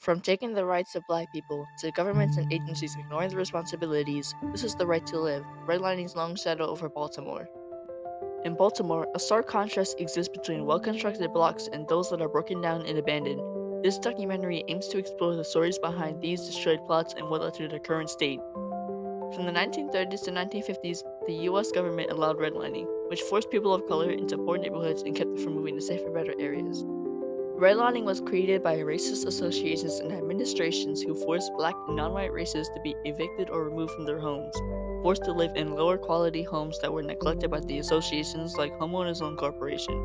From taking the rights of black people to governments and agencies ignoring the responsibilities, this is the right to live, redlining's long shadow over Baltimore. In Baltimore, a stark contrast exists between well constructed blocks and those that are broken down and abandoned. This documentary aims to explore the stories behind these destroyed plots and what led to their current state. From the 1930s to 1950s, the US government allowed redlining, which forced people of color into poor neighborhoods and kept them from moving to safer, better areas. Redlining was created by racist associations and administrations who forced black and non-white races to be evicted or removed from their homes, forced to live in lower quality homes that were neglected by the associations like Homeowners Loan Corporation.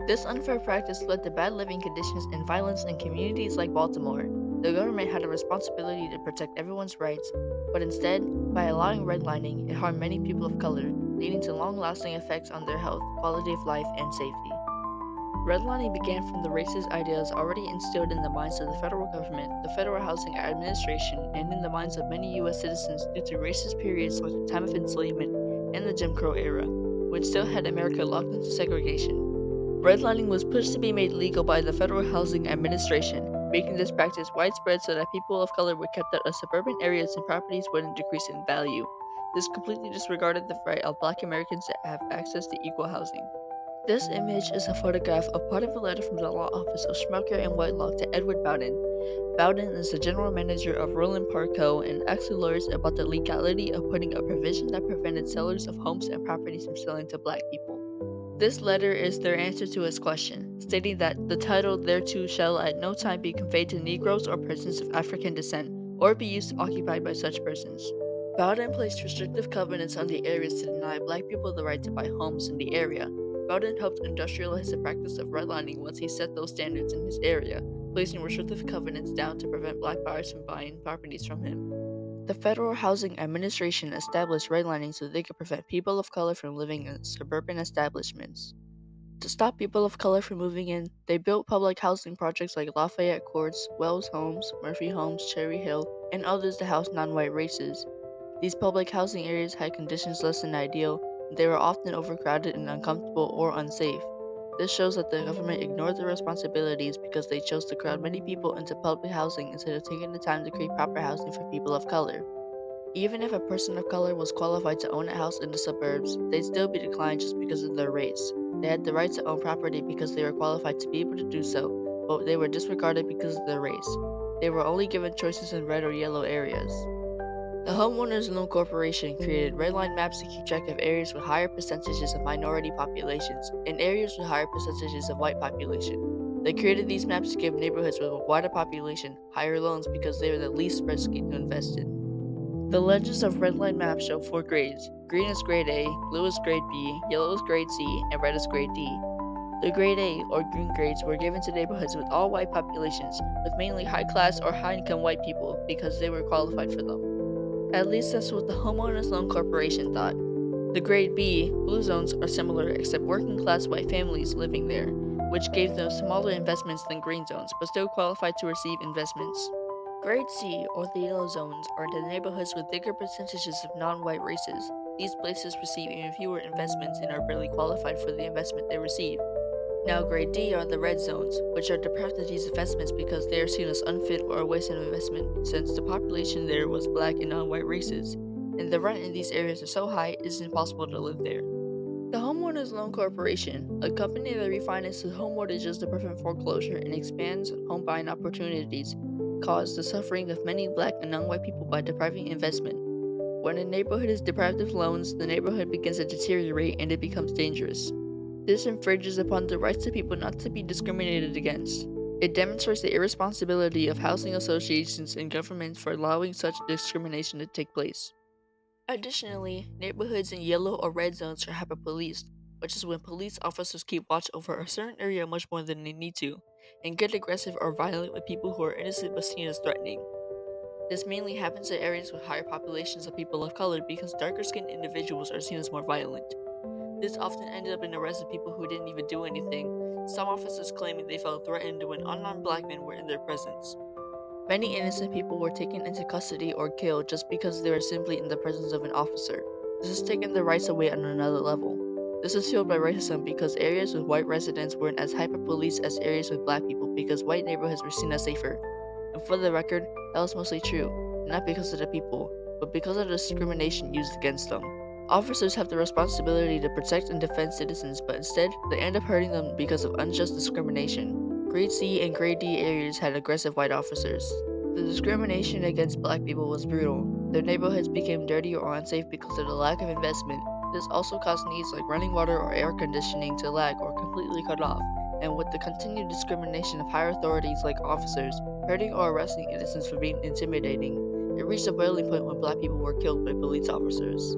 This unfair practice led to bad living conditions and violence in communities like Baltimore. The government had a responsibility to protect everyone's rights, but instead, by allowing redlining, it harmed many people of color, leading to long-lasting effects on their health, quality of life, and safety. Redlining began from the racist ideas already instilled in the minds of the federal government, the Federal Housing Administration, and in the minds of many U.S. citizens due to racist periods like the time of enslavement and the Jim Crow era, which still had America locked into segregation. Redlining was pushed to be made legal by the Federal Housing Administration, making this practice widespread so that people of color were kept out of suburban areas and properties wouldn't decrease in value. This completely disregarded the right of black Americans to have access to equal housing. This image is a photograph of part of a letter from the law office of Schmelker and Whitelock to Edward Bowden. Bowden is the general manager of Roland Park Co. and asked the lawyers about the legality of putting a provision that prevented sellers of homes and properties from selling to black people. This letter is their answer to his question, stating that the title thereto shall at no time be conveyed to Negroes or persons of African descent, or be used or occupied by such persons. Bowden placed restrictive covenants on the areas to deny black people the right to buy homes in the area. Bowden helped industrialize the practice of redlining once he set those standards in his area, placing restrictive covenants down to prevent black buyers from buying properties from him. The Federal Housing Administration established redlining so they could prevent people of color from living in suburban establishments. To stop people of color from moving in, they built public housing projects like Lafayette Courts, Wells Homes, Murphy Homes, Cherry Hill, and others to house non-white races. These public housing areas had conditions less than ideal, and they were often overcrowded and uncomfortable or unsafe. This shows that the government ignored their responsibilities because they chose to crowd many people into public housing instead of taking the time to create proper housing for people of color. Even if a person of color was qualified to own a house in the suburbs, they'd still be declined just because of their race. They had the right to own property because they were qualified to be able to do so, but they were disregarded because of their race. They were only given choices in red or yellow areas. The Homeowners Loan Corporation created redline maps to keep track of areas with higher percentages of minority populations and areas with higher percentages of white population. They created these maps to give neighborhoods with a wider population higher loans because they were the least risky to invest in. The legends of redline maps show four grades. Green is grade A, blue is grade B, yellow is grade C, and red is grade D. The grade A or green grades were given to neighborhoods with all white populations, with mainly high class or high income white people because they were qualified for them. At least that's what the Homeowners Loan Corporation thought. The grade B, blue zones are similar except working class white families living there, which gave them smaller investments than green zones but still qualified to receive investments. Grade C, or the yellow zones, are the neighborhoods with bigger percentages of non-white races. These places receive even fewer investments and are barely qualified for the investment they receive. Now grade D are the red zones, which are deprived of these investments because they are seen as unfit or a waste of investment since the population there was black and non-white races, and the rent in these areas is so high it is impossible to live there. The Homeowners Loan Corporation, a company that refinances home mortgages to prevent foreclosure and expands home buying opportunities, caused the suffering of many black and non-white people by depriving investment. When a neighborhood is deprived of loans, the neighborhood begins to deteriorate and it becomes dangerous. This infringes upon the rights of people not to be discriminated against. It demonstrates the irresponsibility of housing associations and governments for allowing such discrimination to take place. Additionally, neighborhoods in yellow or red zones are hyper-policed, which is when police officers keep watch over a certain area much more than they need to, and get aggressive or violent with people who are innocent but seen as threatening. This mainly happens in areas with higher populations of people of color because darker-skinned individuals are seen as more violent. This often ended up in arrests of people who didn't even do anything, some officers claiming they felt threatened when unarmed black men were in their presence. Many innocent people were taken into custody or killed just because they were simply in the presence of an officer. This has taken their rights away on another level. This is fueled by racism because areas with white residents weren't as hyper-policed as areas with black people because white neighborhoods were seen as safer. And for the record, that was mostly true, not because of the people, but because of the discrimination used against them. Officers have the responsibility to protect and defend citizens, but instead, they end up hurting them because of unjust discrimination. Grade C and Grade D areas had aggressive white officers. The discrimination against black people was brutal. Their neighborhoods became dirty or unsafe because of the lack of investment. This also caused needs like running water or air conditioning to lag or completely cut off. And with the continued discrimination of higher authorities like officers, hurting or arresting innocents for being intimidating, it reached a boiling point when black people were killed by police officers.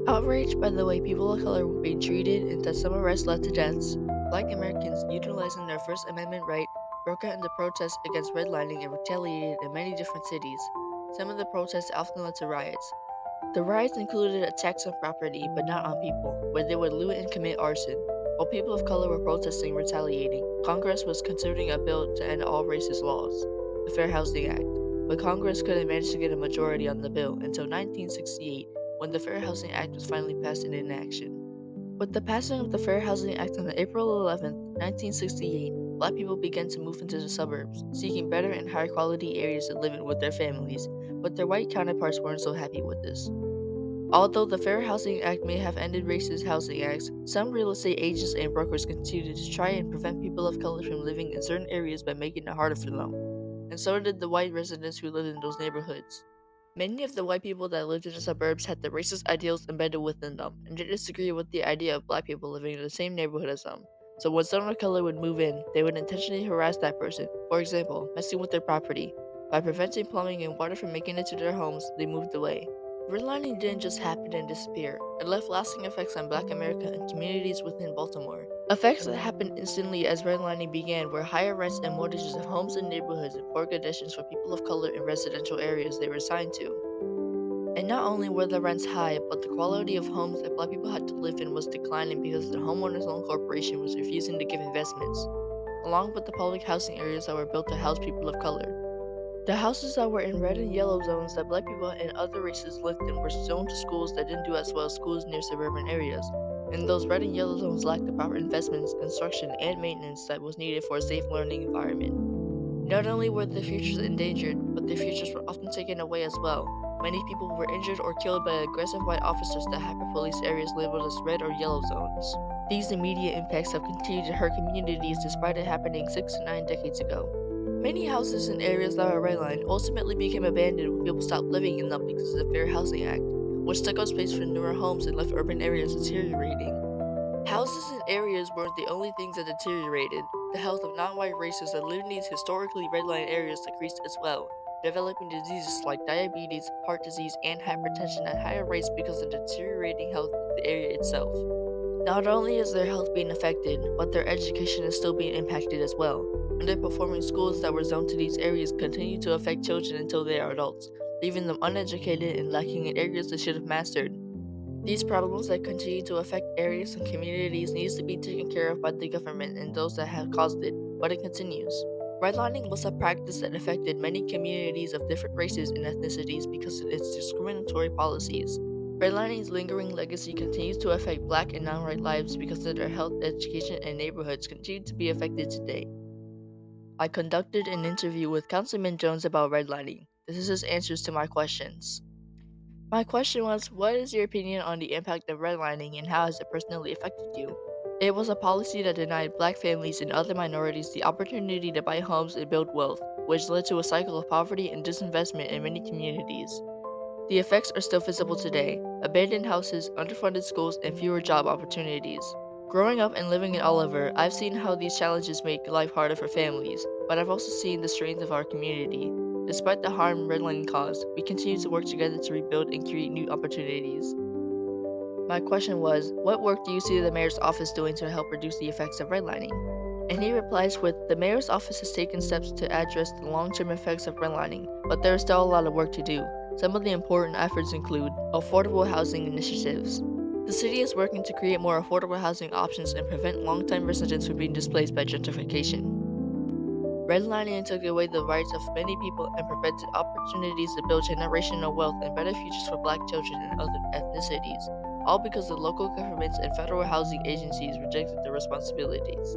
Outraged by the way people of color were being treated and that some arrests led to deaths, black Americans, utilizing their First Amendment right, broke out into protests against redlining and retaliated in many different cities. Some of the protests often led to riots. The riots included attacks on property, but not on people, where they would loot and commit arson. While people of color were protesting and retaliating, Congress was considering a bill to end all racist laws, the Fair Housing Act. But Congress couldn't manage to get a majority on the bill until 1968, when the Fair Housing Act was finally passed and in action. With the passing of the Fair Housing Act on April 11, 1968, black people began to move into the suburbs, seeking better and higher quality areas to live in with their families, but their white counterparts weren't so happy with this. Although the Fair Housing Act may have ended racist housing acts, some real estate agents and brokers continued to try and prevent people of color from living in certain areas by making it harder for them. And so did the white residents who lived in those neighborhoods. Many of the white people that lived in the suburbs had the racist ideals embedded within them, and did disagree with the idea of black people living in the same neighborhood as them. So when someone of color would move in, they would intentionally harass that person, for example, messing with their property. By preventing plumbing and water from making it to their homes, they moved away. Redlining didn't just happen and disappear. It left lasting effects on black America and communities within Baltimore. Effects that happened instantly as redlining began were higher rents and mortgages of homes and neighborhoods and poor conditions for people of color in residential areas they were assigned to. And not only were the rents high, but the quality of homes that black people had to live in was declining because the Homeowners Loan Corporation was refusing to give investments, along with the public housing areas that were built to house people of color. The houses that were in red and yellow zones that black people and other races lived in were zoned to schools that didn't do as well as schools near suburban areas. And those red and yellow zones lacked the proper investments, construction, and maintenance that was needed for a safe learning environment. Not only were their futures endangered, but their futures were often taken away as well. Many people were injured or killed by aggressive white officers that hyper-policed areas labeled as red or yellow zones. These immediate impacts have continued to hurt communities despite it happening 6 to 9 decades ago. Many houses in areas that were redlined ultimately became abandoned when people stopped living in them because of the Fair Housing Act, which took up space for newer homes and left urban areas deteriorating. Houses and areas weren't the only things that deteriorated. The health of non-white races that lived in these historically redlined areas decreased as well, developing diseases like diabetes, heart disease, and hypertension at higher rates because of the deteriorating health of the area itself. Not only is their health being affected, but their education is still being impacted as well. Underperforming schools that were zoned to these areas continue to affect children until they are adults, leaving them uneducated and lacking in areas they should have mastered. These problems that continue to affect areas and communities needs to be taken care of by the government and those that have caused it, but it continues. Redlining was a practice that affected many communities of different races and ethnicities because of its discriminatory policies. Redlining's lingering legacy continues to affect black and non-white lives because of their health, education, and neighborhoods continue to be affected today. I conducted an interview with Councilman Jones about redlining. This is his answers to my questions. My question was, what is your opinion on the impact of redlining and how has it personally affected you? It was a policy that denied black families and other minorities the opportunity to buy homes and build wealth, which led to a cycle of poverty and disinvestment in many communities. The effects are still visible today: abandoned houses, underfunded schools, and fewer job opportunities. Growing up and living in Oliver, I've seen how these challenges make life harder for families, but I've also seen the strength of our community. Despite the harm redlining caused, we continue to work together to rebuild and create new opportunities. My question was, what work do you see the mayor's office doing to help reduce the effects of redlining? And he replies with, the mayor's office has taken steps to address the long-term effects of redlining, but there is still a lot of work to do. Some of the important efforts include affordable housing initiatives. The city is working to create more affordable housing options and prevent long-time residents from being displaced by gentrification. Redlining took away the rights of many people and prevented opportunities to build generational wealth and better futures for black children and other ethnicities, all because the local governments and federal housing agencies rejected their responsibilities.